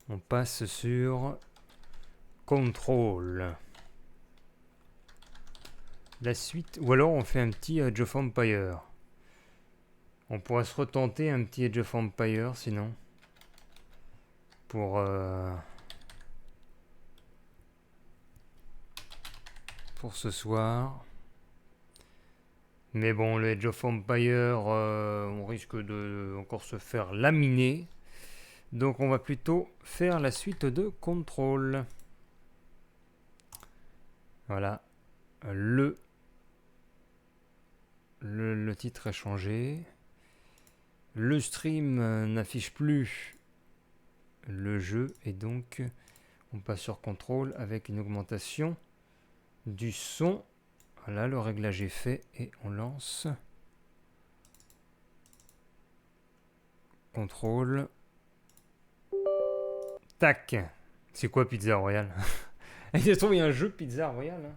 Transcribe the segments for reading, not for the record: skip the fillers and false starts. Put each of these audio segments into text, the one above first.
On passe sur Control. La suite, ou alors on fait un petit Age of Empire. On pourrait se retenter un petit Age of Empire sinon. Pour ce soir. Mais bon, le Age of Empire, on risque de encore se faire laminer. Donc on va plutôt faire la suite de Control. Voilà. Le titre est changé. Le stream n'affiche plus le jeu et donc on passe sur Control avec une augmentation du son. Voilà, le réglage est fait et on lance. Contrôle. Tac. C'est quoi Pizza Royale? Il se trouve il y a un jeu Pizza Royale. Hein.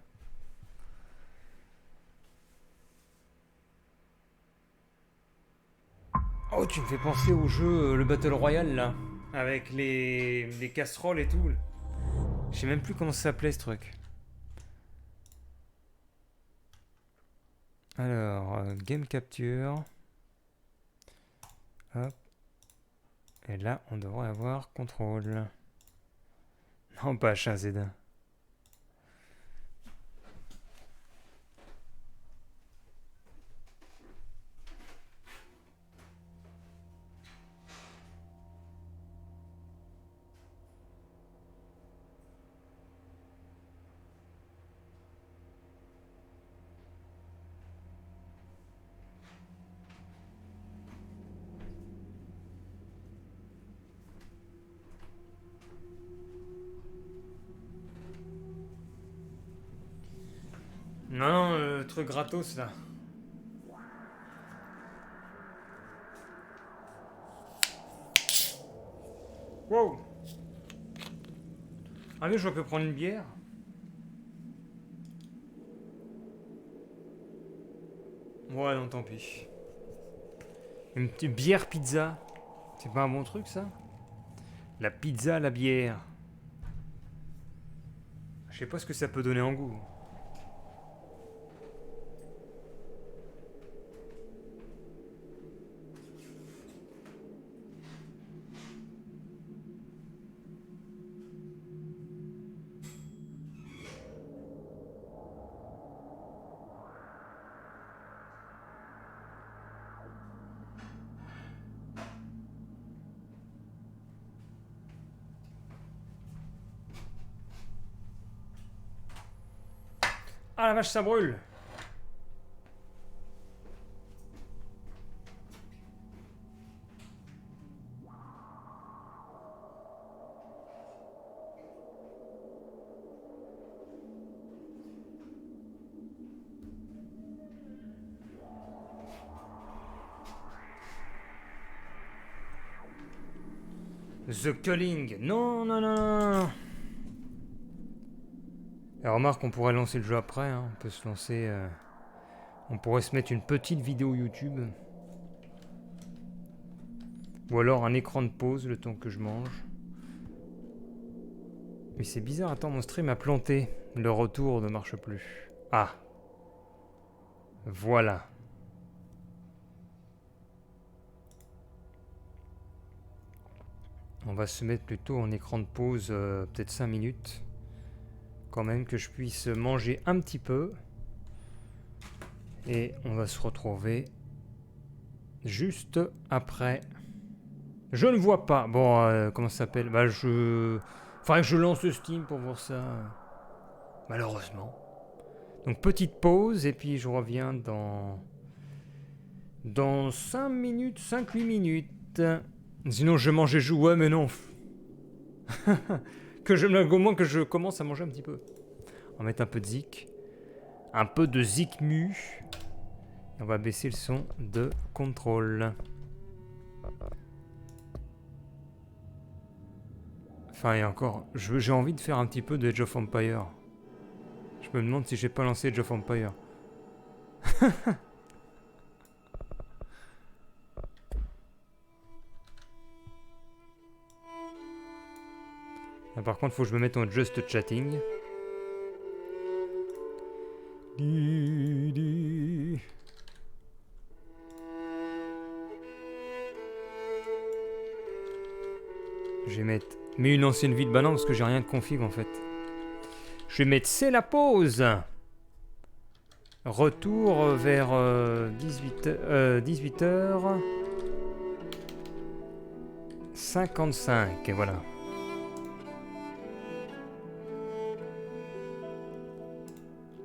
Oh, tu me fais penser au jeu, le Battle Royale là. Avec les casseroles et tout. Je sais même plus comment ça s'appelait ce truc. Alors, Game Capture. Hop. Et là, on devrait avoir contrôle. Non, pas H1Z1. Non, le truc gratos là. Wow. Ah mais je peux prendre une bière. Ouais, non, tant pis. Une petite bière pizza. C'est pas un bon truc ça? La pizza à la bière. Je sais pas ce que ça peut donner en goût. Ah la vache, ça brûle. The Culling. Non, non, non, non. Et remarque, on pourrait lancer le jeu après. Hein. On peut se lancer. On pourrait se mettre une petite vidéo YouTube. Ou alors un écran de pause le temps que je mange. Mais c'est bizarre, attends, mon stream a planté. Le retour ne marche plus. Ah. Voilà. On va se mettre plutôt en écran de pause, peut-être 5 minutes. Quand même que je puisse manger un petit peu. Et on va se retrouver juste après. Je ne vois pas. Bon, comment ça s'appelle? Bah, faudrait que je lance le Steam pour voir ça. Malheureusement. Donc, petite pause et puis je reviens dans 5 minutes, 5-8 minutes. Sinon, je mange et joue. Ouais, mais non. Au moins que je commence à manger un petit peu. On va mettre un peu de zik. Un peu de zik mu. Et on va baisser le son de contrôle. Enfin, et encore, j'ai envie de faire un petit peu de Age of Empire. Je me demande si j'ai pas lancé Age of Empire. Ah, par contre, faut que je me mette en just chatting. Je vais mettre... Mais une ancienne vie de banane parce que j'ai rien de config en fait. Je vais mettre c'est la pause. Retour vers 18h 55. Voilà.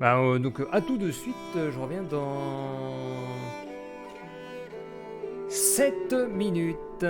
Bah, donc à tout de suite. Je reviens dans 7 minutes.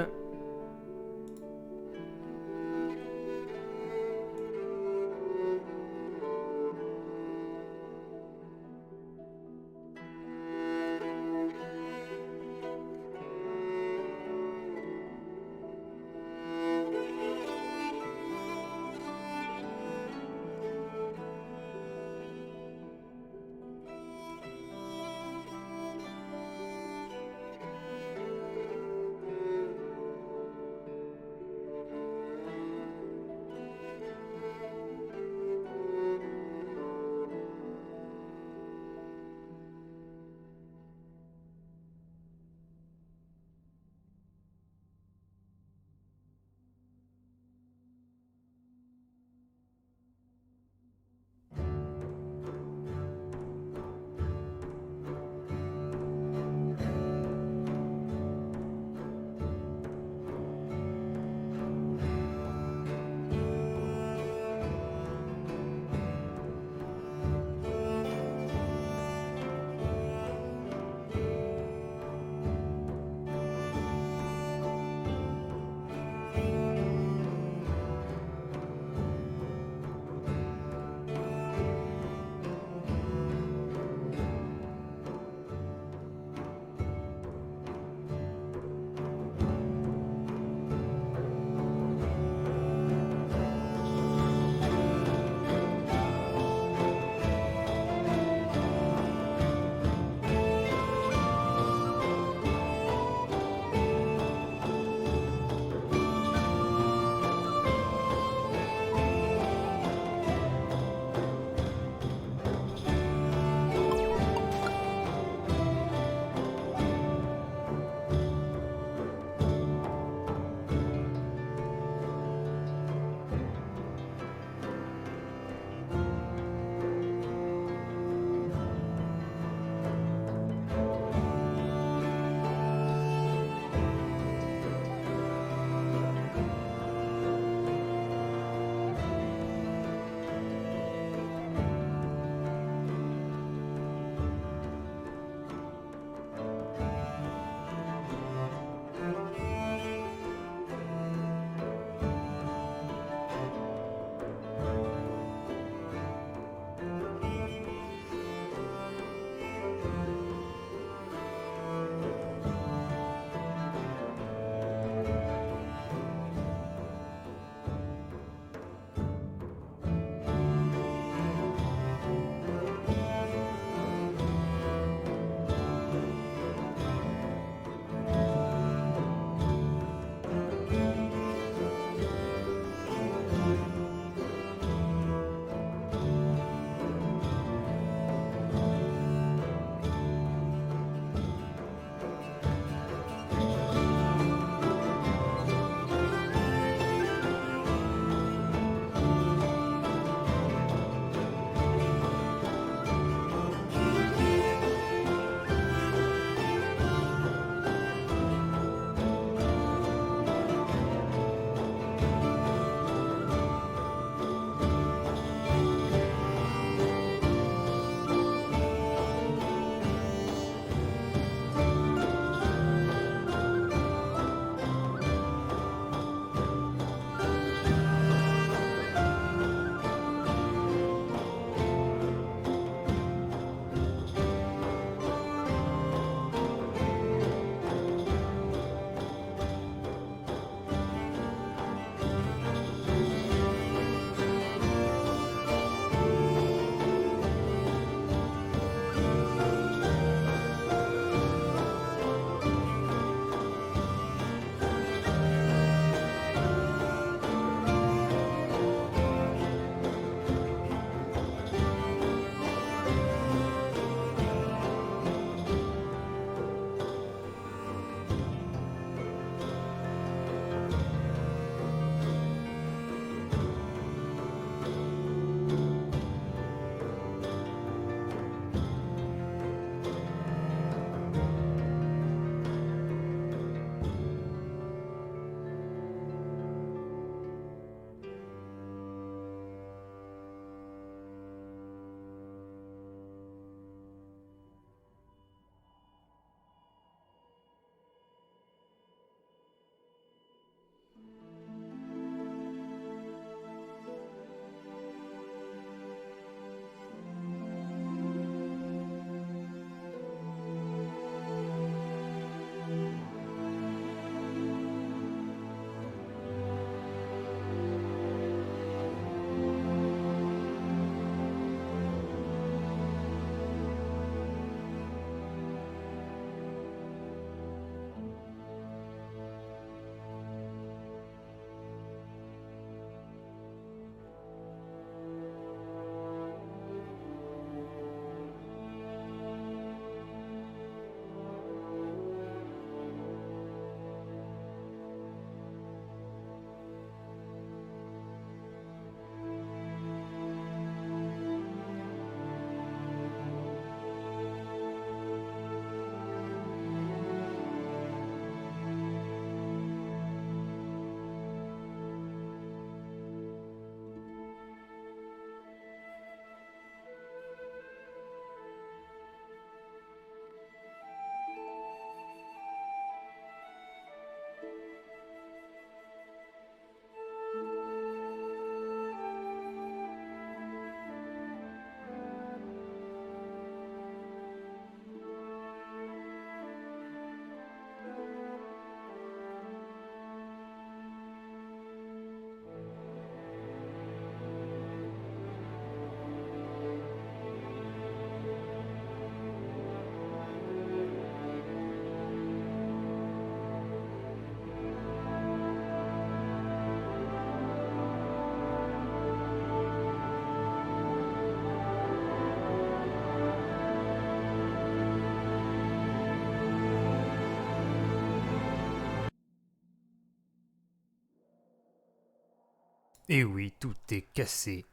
Et oui, tout est cassé.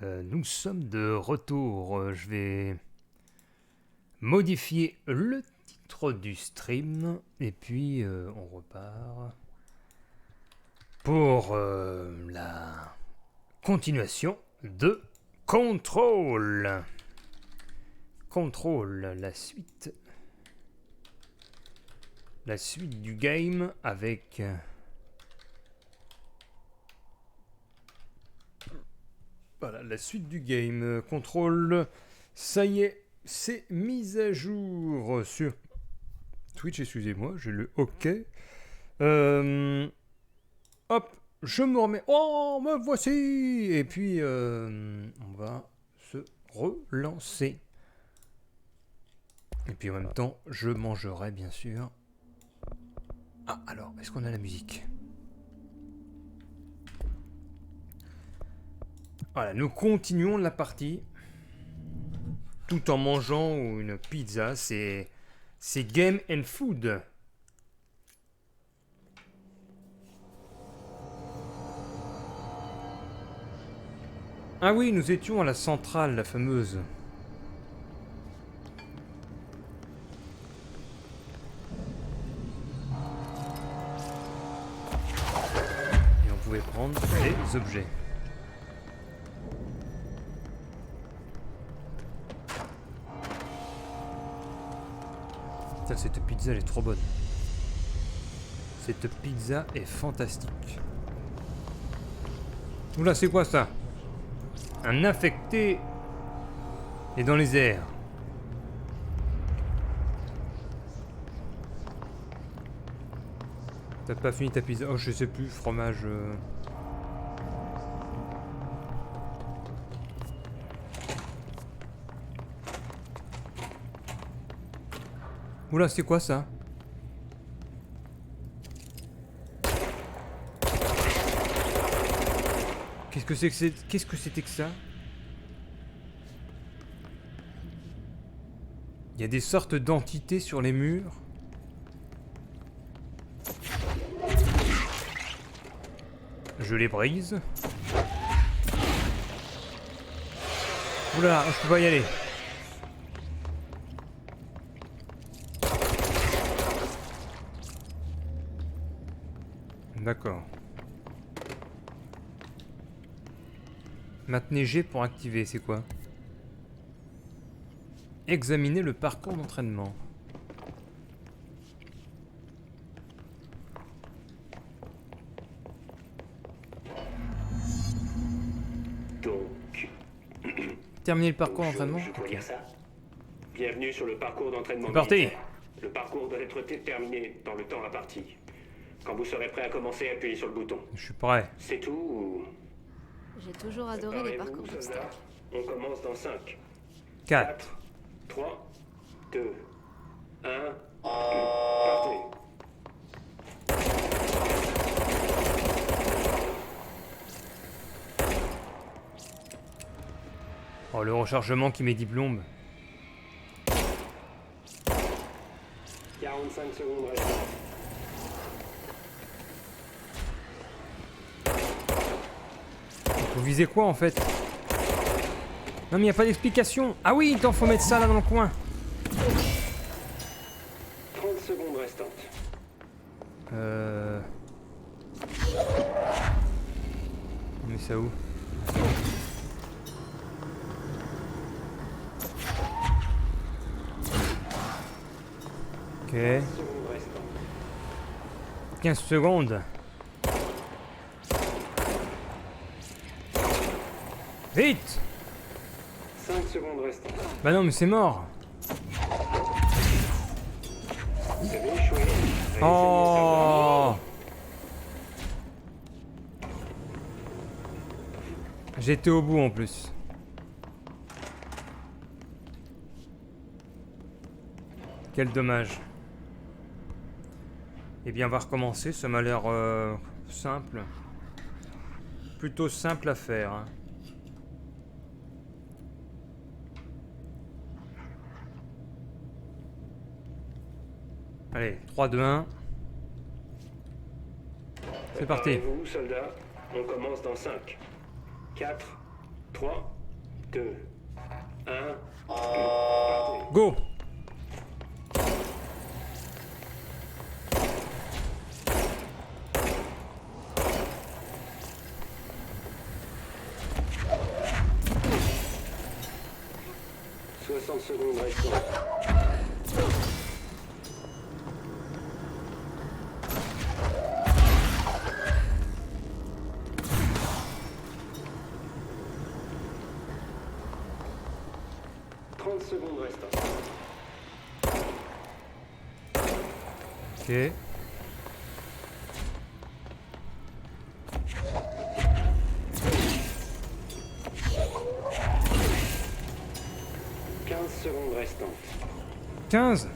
Nous sommes de retour. Je vais modifier le titre du stream. Et puis, on repart pour la continuation de Control. Control, la suite. La suite du game avec... Voilà, la suite du game. Control, ça y est, c'est mis à jour sur Twitch, excusez-moi, j'ai le OK. Hop, je me remets... Oh, me voici. Et puis, on va se relancer. Et puis en même temps, je mangerai, bien sûr. Ah, alors, est-ce qu'on a la musique ? Voilà, nous continuons la partie tout en mangeant une pizza. C'est Game and Food. Ah oui, nous étions à la centrale, la fameuse. Et on pouvait prendre les objets. Putain, cette pizza, elle est trop bonne. Cette pizza est fantastique. Oula, c'est quoi ça ? Un infecté est dans les airs. T'as pas fini ta pizza ? Oh, je sais plus, fromage... Oula, c'est quoi ça ? Qu'est-ce que c'était que ça ? Il y a des sortes d'entités sur les murs. Je les brise. Oula, je peux pas y aller. D'accord. Maintenez G pour activer, c'est quoi ? Examiner le parcours d'entraînement. Donc... Terminer le parcours d'entraînement. Je peux lire ça. Bienvenue sur le parcours d'entraînement. C'est parti. Militaire. Le parcours doit être terminé dans le temps imparti. Quand vous serez prêt à commencer, appuyez sur le bouton. Je suis prêt. C'est tout ou... J'ai toujours adoré les parcours d'obstacles. On commence dans 5, 4. 3, 2, 1... Partez. Oh, le rechargement qui met 10 plombes. 45 secondes restantes. Vous visez quoi en fait? Non mais y a pas d'explication. Ah oui, attends, faut mettre ça là dans le coin. 30 secondes restantes. On met ça où? Ok. 15 secondes restantes. 15 secondes. Vite! 5 secondes restantes. Bah non mais c'est mort. Vous avez échoué. Oh! J'étais au bout en plus. Quel dommage. Eh bien, on va recommencer. Ça m'a l'air simple. Plutôt simple à faire. Hein. Allez, 3, 2, 1. C'est parti. Préparez-vous, soldats. On commence dans 5, 4, 3, 2, 1. Partez. Go! « 60 secondes restantes. Secondes restantes. Ok. Secondes restantes. 15.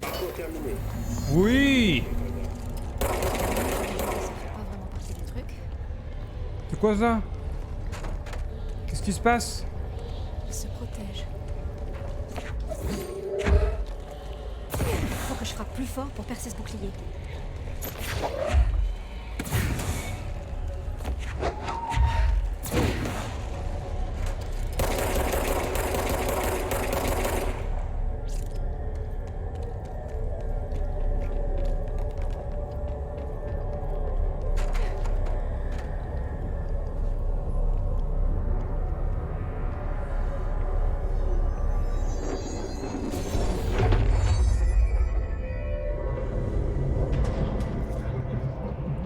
Parcours terminé. Oui! Ça fait pas vraiment partie du truc. C'est quoi ça? Qu'est-ce qui se passe? Il se protège. Faut que je frappe plus fort pour percer ce bouclier.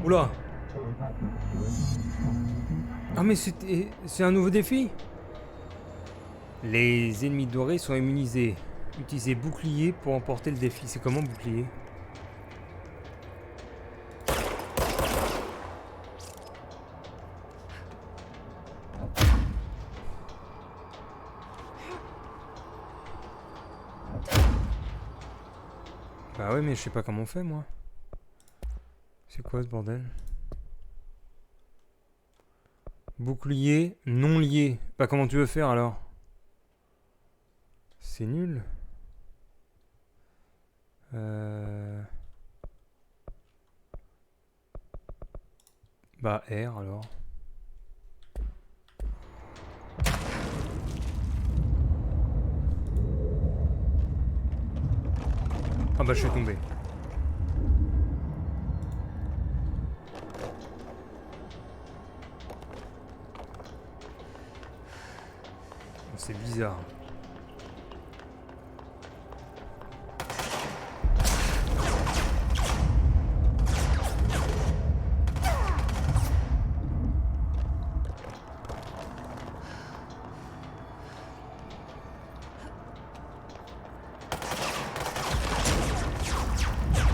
Oula! Ah mais c'est un nouveau défi? Les ennemis dorés sont immunisés. Utilisez bouclier pour emporter le défi. C'est comment bouclier? Bah ouais mais je sais pas comment on fait moi. C'est quoi ce bordel? Bouclier non lié. Bah comment tu veux faire alors? C'est nul. Bah R alors. Ah bah je suis tombé. C'est bizarre.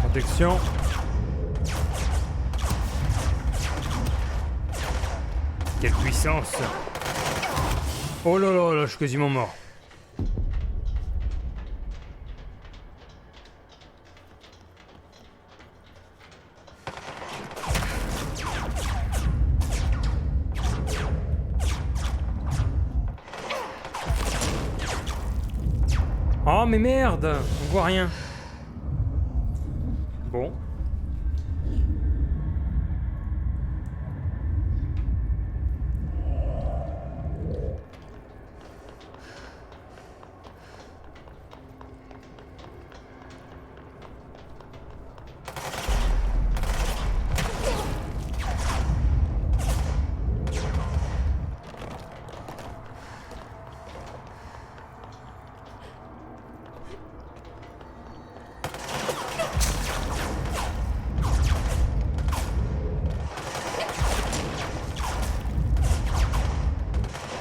Protection. Quelle puissance! Oh là là là, je suis quasiment mort. Oh mais merde, on voit rien. Bon.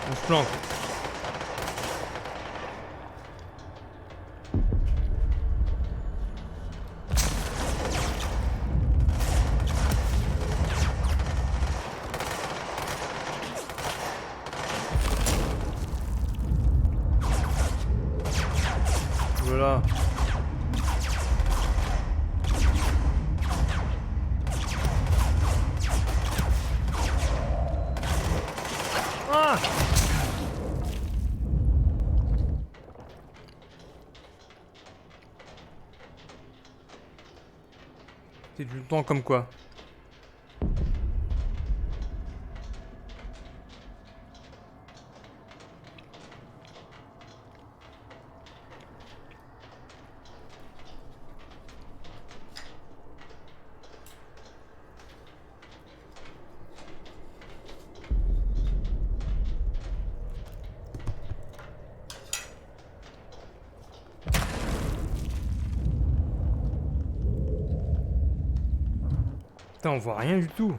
On se plante. Voilà. Ah! C'est tout le temps comme quoi. Putain, on voit rien du tout.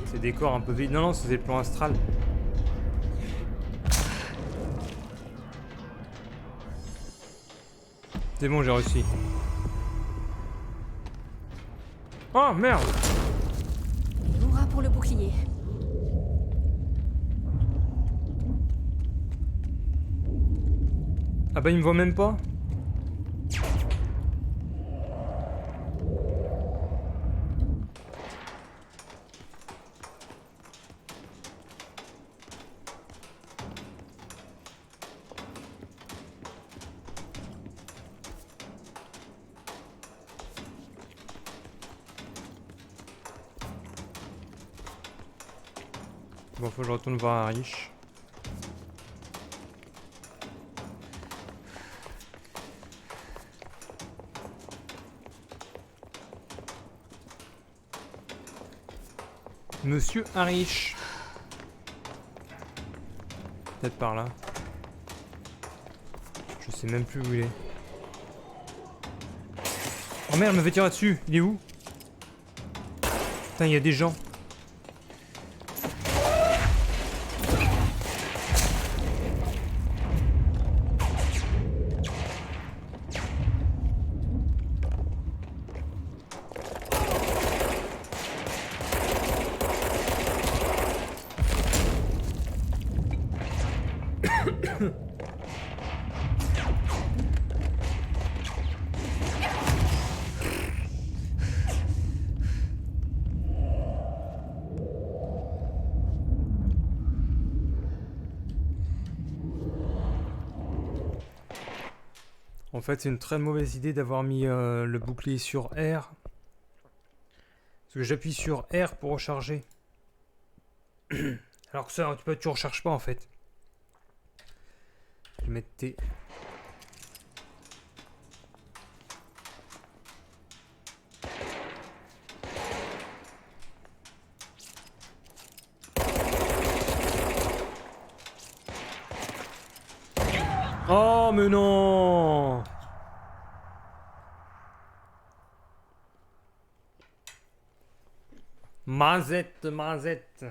Ces décors un peu vides. Non, non, c'est le plan astral. C'est bon, j'ai réussi. Oh merde! Hurrah pour le bouclier. Ah bah il me voit même pas. Bon, faut que je retourne voir Arish. Monsieur Arish. Peut-être par là. Je sais même plus où il est. Oh merde, il me fait tirer dessus. Il est où? Putain, il y a des gens. En fait, c'est une très mauvaise idée d'avoir mis le bouclier sur R. Parce que j'appuie sur R pour recharger. Alors que ça, tu recharges pas en fait. Je vais mettre T. Oh mais non! Mazette, mazette.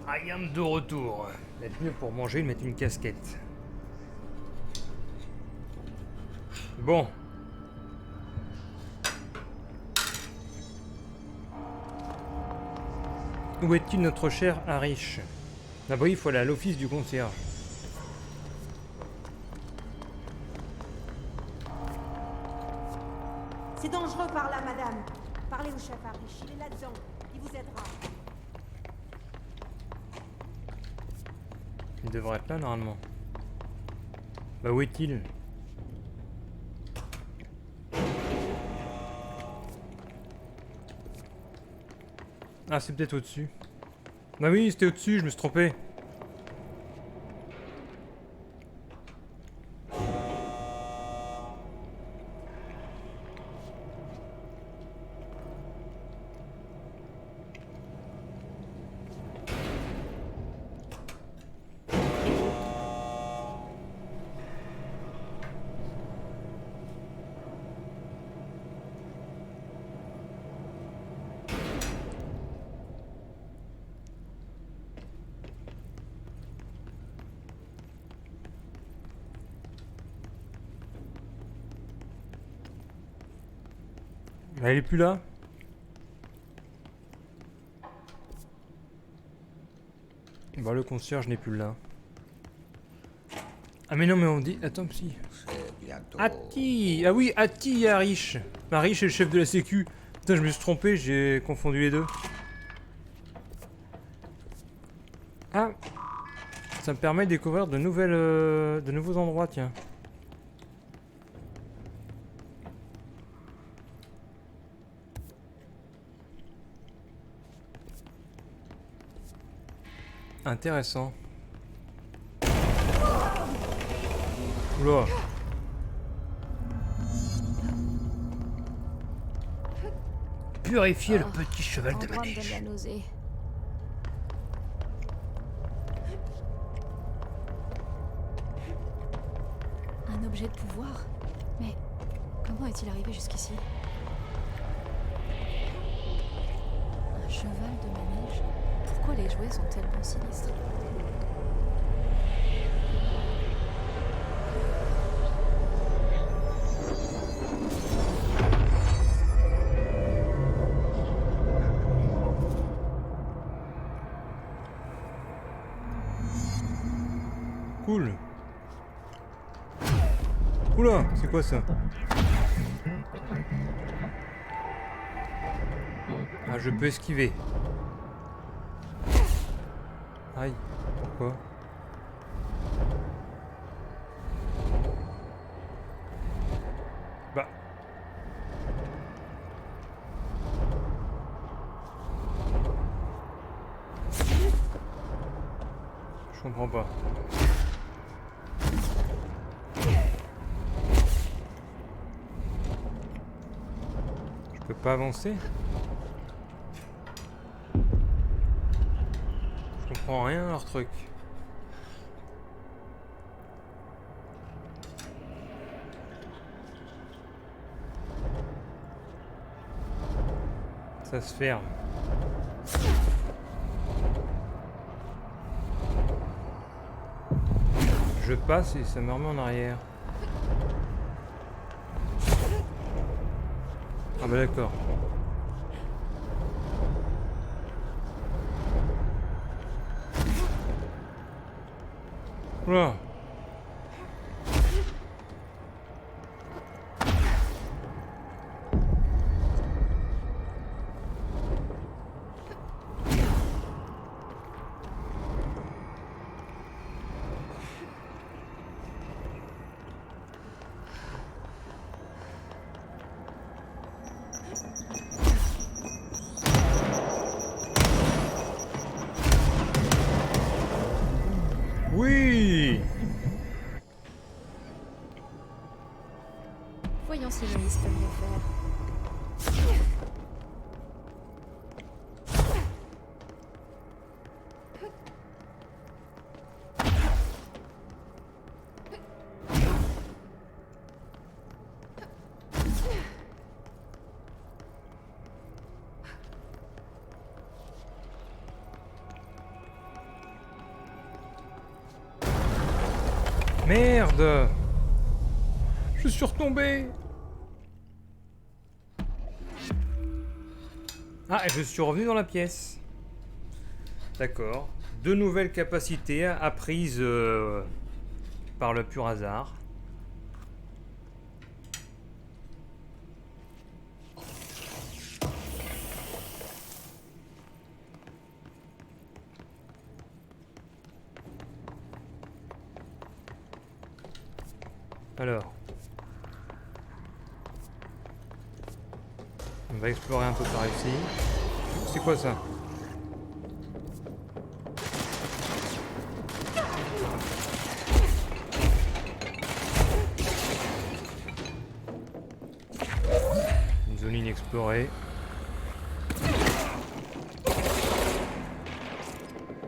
I am de retour. Être mieux pour manger, mettre une casquette. Bon. Où est-il notre cher Arish? Ah bah oui, il faut aller à l'office du concierge. C'est dangereux par là, madame. Parlez au chef Arish, il est là-dedans. Il vous aidera. Il devrait être là normalement. Bah où est-il? Ah, c'est peut-être au-dessus. Bah oui, c'était au-dessus, je me suis trompé. Bah, elle est plus là. Bah, le concierge n'est plus là. Ah, mais non, mais on dit. Attends, si. Ati! Ah oui, Ati et Arish. Arish est le chef de la sécu. Putain, je me suis trompé, j'ai confondu les deux. Ah! Ça me permet de découvrir de nouveaux endroits, tiens. Intéressant. Oula. Purifier le petit cheval de L'endroit me donne manège. la nausée. Un objet de pouvoir? Mais comment est-il arrivé jusqu'ici? Un cheval de manège? Pourquoi les jouets sont tellement sinistres? Cool. Oula, c'est quoi ça? Ah, je peux esquiver. Aïe, pourquoi? Bah. Je comprends pas. Je peux pas avancer? Je comprends rien à leur truc. Ça se ferme. Je passe et ça me remet en arrière. Ah bah d'accord. Oula. Oui. Voyons si Loïs peut mieux faire. Merde. Je suis retombé. Ah, et je suis revenu dans la pièce. D'accord. Deux nouvelles capacités apprises par le pur hasard. Alors. On va explorer un peu par ici. C'est quoi ça? explorer.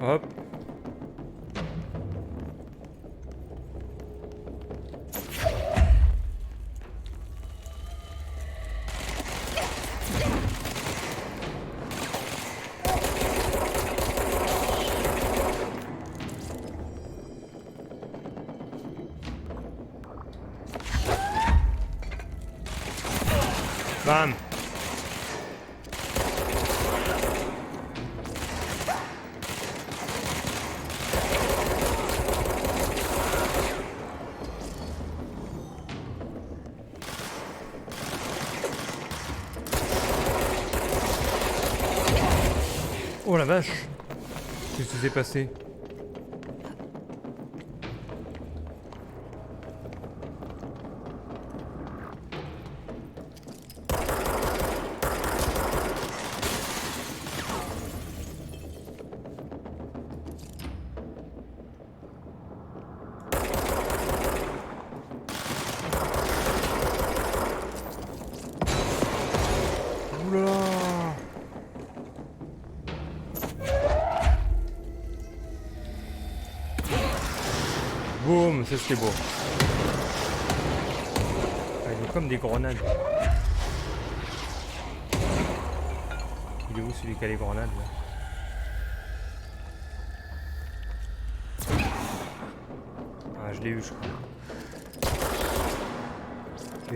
Hop. Bam. Oh la vache! Qu'est-ce qui s'est passé? Oulala! Boum, ça c'était beau. Ah, ils ont comme des grenades. Il est où celui qui a les grenades là? Ah, je l'ai eu, je crois. Ok.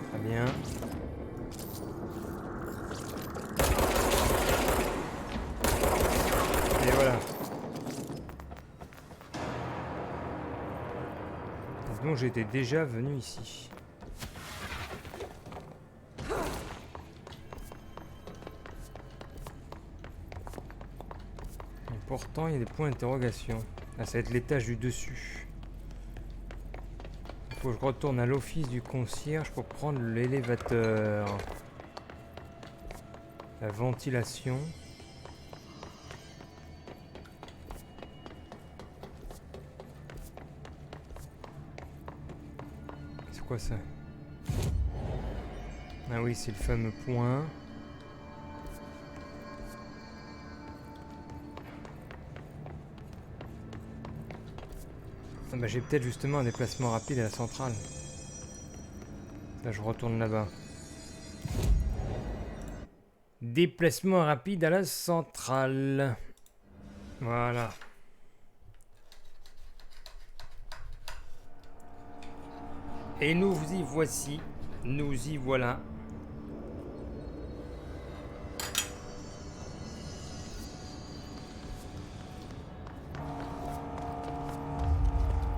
Très bien. Et voilà. Donc j'étais déjà venu ici. Et pourtant il y a des points d'interrogation. Là ça va être l'étage du dessus. Il faut que je retourne à l'office du concierge pour prendre l'élévateur. La ventilation. C'est quoi ça? Ah oui, c'est le fameux point. Ah bah j'ai peut-être justement un déplacement rapide à la centrale. Là je retourne là-bas. Déplacement rapide à la centrale. Voilà. Et nous y voici. Nous y voilà.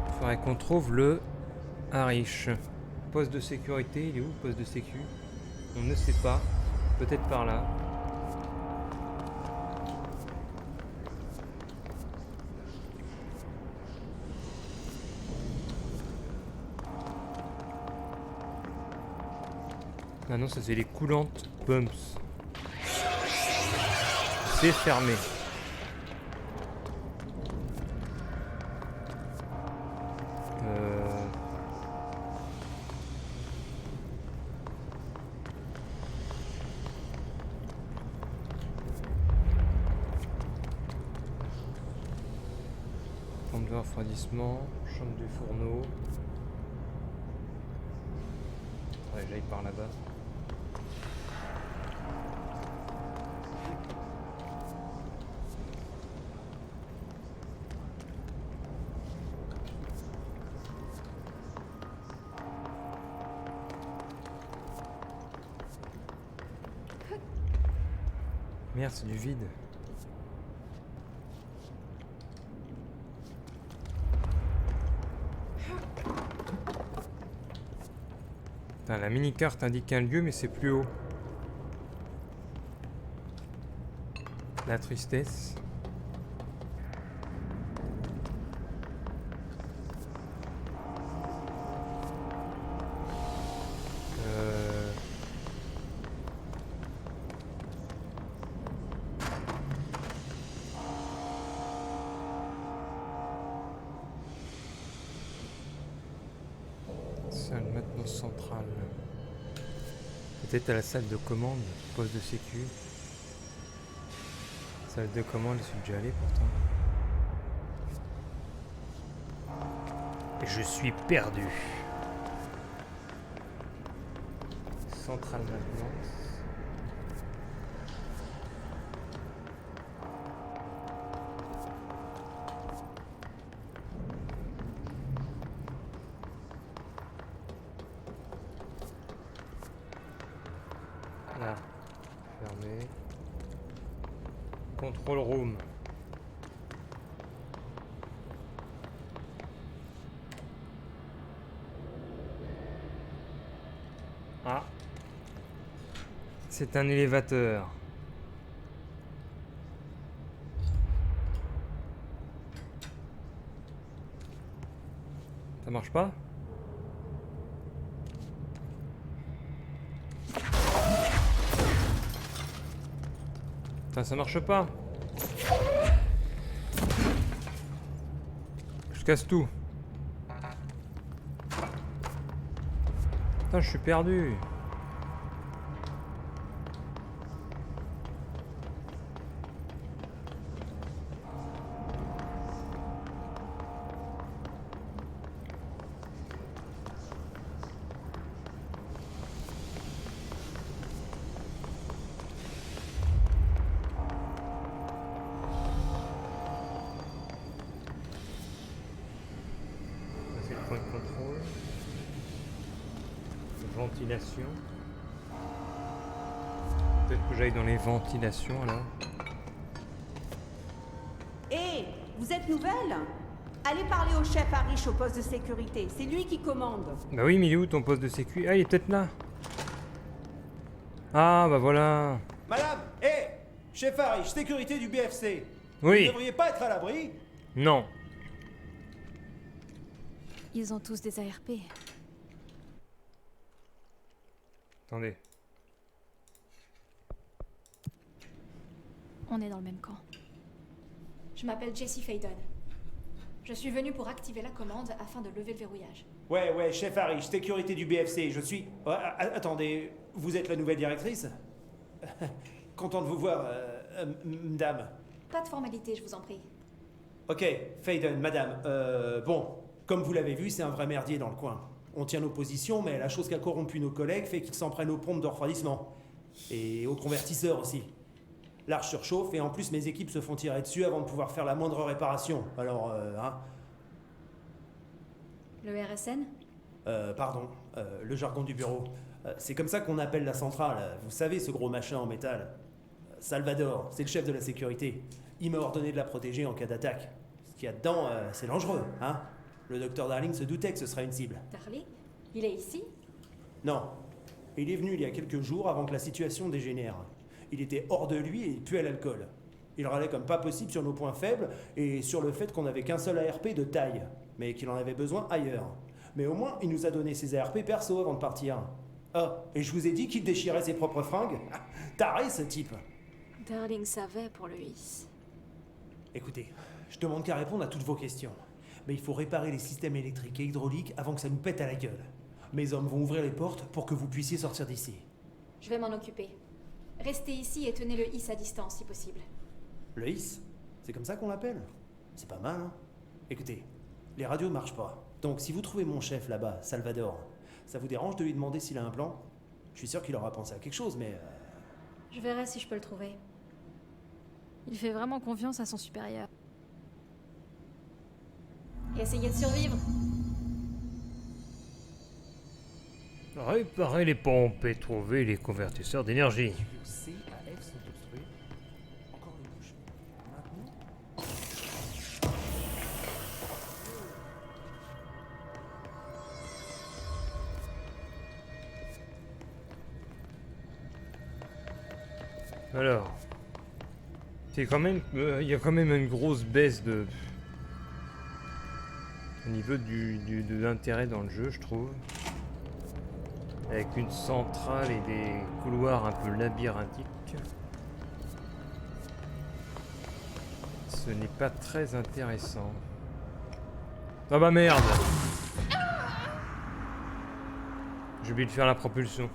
Il faudrait qu'on trouve le Harish. Poste de sécurité, il est où le poste de sécu? On ne sait pas. Peut-être par là. Ah non, ça c'est les coulantes pumps. C'est fermé. Pompe de refroidissement, chambre du fourneau. Ouais, j'aille par là-bas. Merde, c'est du vide. Putain, la mini-carte indique un lieu, mais c'est plus haut. La tristesse. centrale. Peut-être à la salle de commande, poste de sécu. Salle de commande, je suis déjà allé pourtant. Je suis perdu. Centrale maintenance. Là, fermé. Control room. Ah. C'est un élévateur. Ça marche pas? Putain, ça marche pas. Je casse tout. Putain, je suis perdu. C'est le point de contrôle. Ventilation. Peut-être que j'aille dans les ventilations là. Hé, vous êtes nouvelle? Allez parler au chef Harish au poste de sécurité. C'est lui qui commande. Bah oui, mais il est où ton poste de sécu? Ah, il est peut-être là. Ah, bah voilà. Madame, hé, chef Harish, sécurité du BFC. Vous ne Oui. devriez pas être à l'abri. Non. Ils ont tous des ARP. Attendez. On est dans le même camp. Je m'appelle Jessie Faden. Je suis venue pour activer la commande afin de lever le verrouillage. Ouais, chef Harish, sécurité du BFC. Je suis. Attendez, vous êtes la nouvelle directrice? Content de vous voir, madame. Pas de formalité, je vous en prie. Ok, Faden, madame. Bon, comme vous l'avez vu, c'est un vrai merdier dans le coin. On tient nos positions, mais la chose qui a corrompu nos collègues fait qu'ils s'en prennent aux pompes de refroidissement. Et aux convertisseurs aussi. L'arche surchauffe et en plus mes équipes se font tirer dessus avant de pouvoir faire la moindre réparation. Alors, Le RSN? Pardon, le jargon du bureau. C'est comme ça qu'on appelle la centrale. Vous savez, ce gros machin en métal. Salvador, c'est le chef de la sécurité. Il m'a ordonné de la protéger en cas d'attaque. Ce qu'il y a dedans, c'est dangereux, hein? Le docteur Darling se doutait que ce serait une cible. Darling? Il est ici? Non. Il est venu il y a quelques jours avant que la situation dégénère. Il était hors de lui et il puait l'alcool. Il râlait comme pas possible sur nos points faibles et sur le fait qu'on n'avait qu'un seul ARP de taille, mais qu'il en avait besoin ailleurs. Mais au moins, il nous a donné ses ARP perso avant de partir. Ah, et je vous ai dit qu'il déchirait ses propres fringues? Taré, ce type! Darling savait pour le hisse. Écoutez, je demande qu'à répondre à toutes vos questions. Mais il faut réparer les systèmes électriques et hydrauliques avant que ça nous pète à la gueule. Mes hommes vont ouvrir les portes pour que vous puissiez sortir d'ici. Je vais m'en occuper. Restez ici et tenez le hisse à distance si possible. Le hisse? C'est comme ça qu'on l'appelle? C'est pas mal, hein? Écoutez, les radios ne marchent pas. Donc si vous trouvez mon chef là-bas, Salvador, ça vous dérange de lui demander s'il a un plan? Je suis sûr qu'il aura pensé à quelque chose, mais... Je verrai si je peux le trouver. Il fait vraiment confiance à son supérieur. Et essayez de survivre. Réparer les pompes et trouver les convertisseurs d'énergie. C à F sont obstrués. Encore les bouches. Maintenant. Alors, c'est quand même, il y a quand même une grosse baisse de au niveau de l'intérêt dans le jeu, je trouve, avec une centrale et des couloirs un peu labyrinthiques. Ce n'est pas très intéressant. Ah bah merde! J'ai oublié de faire la propulsion.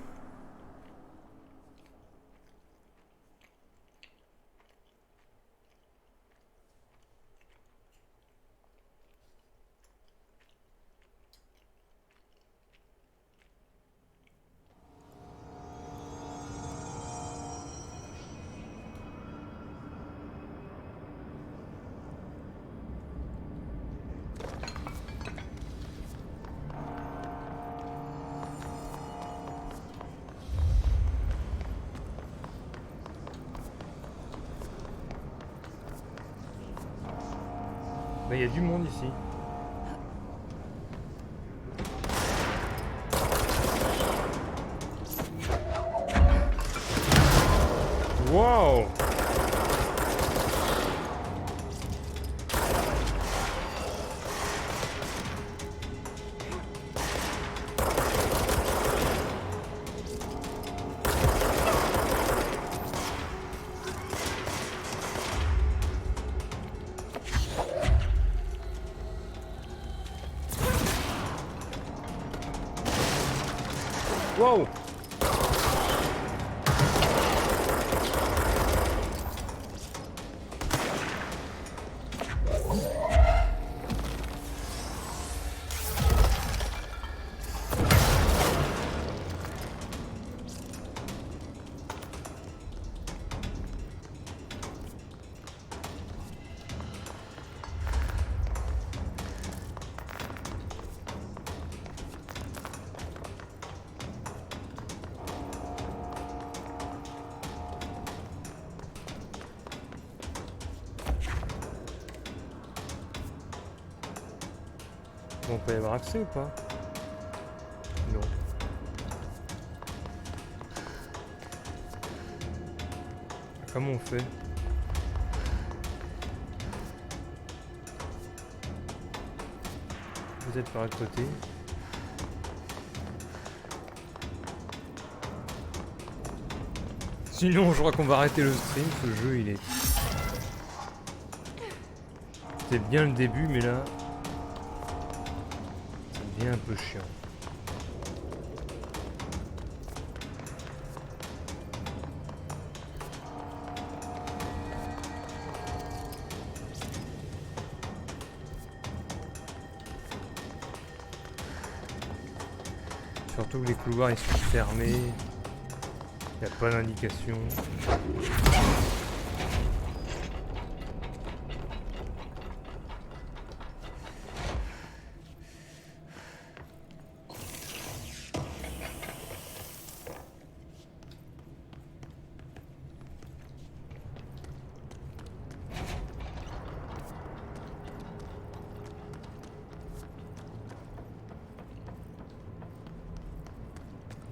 Bah, il y a du monde ici. Wow! Wow! Bon, on peut y avoir accès ou pas? Non. Comment on fait? Peut-être par le côté. Sinon, je crois qu'on va arrêter le stream. Ce jeu, il est... C'était bien le début, mais là... ça devient un peu chiant. Surtout que les couloirs ils sont fermés. Il n'y a pas d'indication.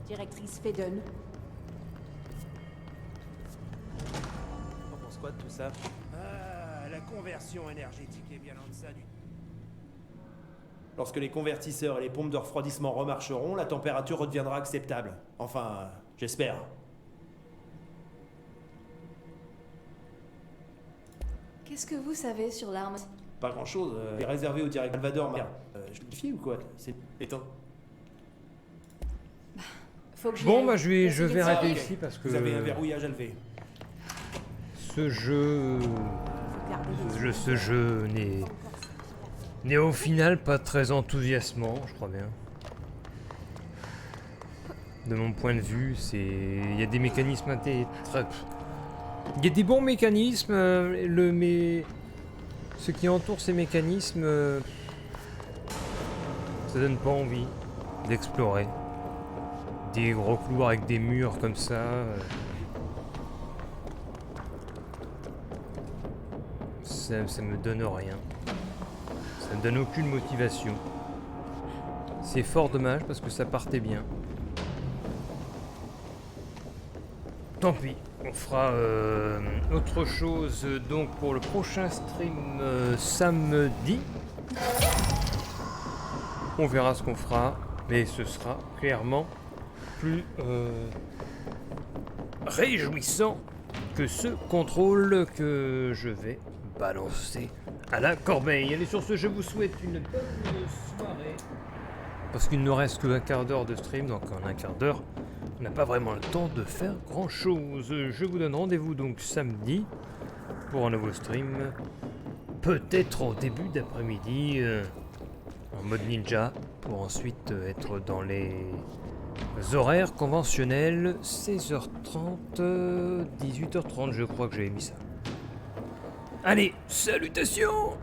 Directrice Faden. T'en penses quoi de tout ça? Ah, la conversion énergétique est bien en deçà du... Lorsque les convertisseurs et les pompes de refroidissement remarcheront, la température redeviendra acceptable. Enfin, j'espère. Qu'est-ce que vous savez sur l'arme? Pas grand-chose. Elle est réservée au direct Salvador. Merde. Je le fie ou quoi? C'est... Éteint. Faut que j'y Bon, aille. bah je vais Ah, arrêter ok. ici parce que Vous avez un verrouillage à lever. ce jeu n'est au final pas très enthousiasmant, je crois bien. De mon point de vue, il y a des mécanismes très... Il y a des bons mécanismes, mais ce qui entoure ces mécanismes, ça donne pas envie d'explorer. Des gros couloirs avec des murs comme ça. Ça me donne rien. Ça me donne aucune motivation. C'est fort dommage parce que ça partait bien. Tant pis, on fera autre chose donc pour le prochain stream samedi. On verra ce qu'on fera, mais ce sera clairement plus réjouissant que ce contrôle que je vais balancer à la corbeille. Allez, sur ce, je vous souhaite une bonne soirée Parce qu'il ne nous reste qu'un quart d'heure de stream, donc en un quart d'heure, on n'a pas vraiment le temps de faire grand chose. Je vous donne rendez-vous donc samedi pour un nouveau stream. Peut-être au début d'après-midi en mode ninja pour ensuite être dans les horaires conventionnels 16h30, 18h30 je crois que j'ai mis ça. Allez, salutations!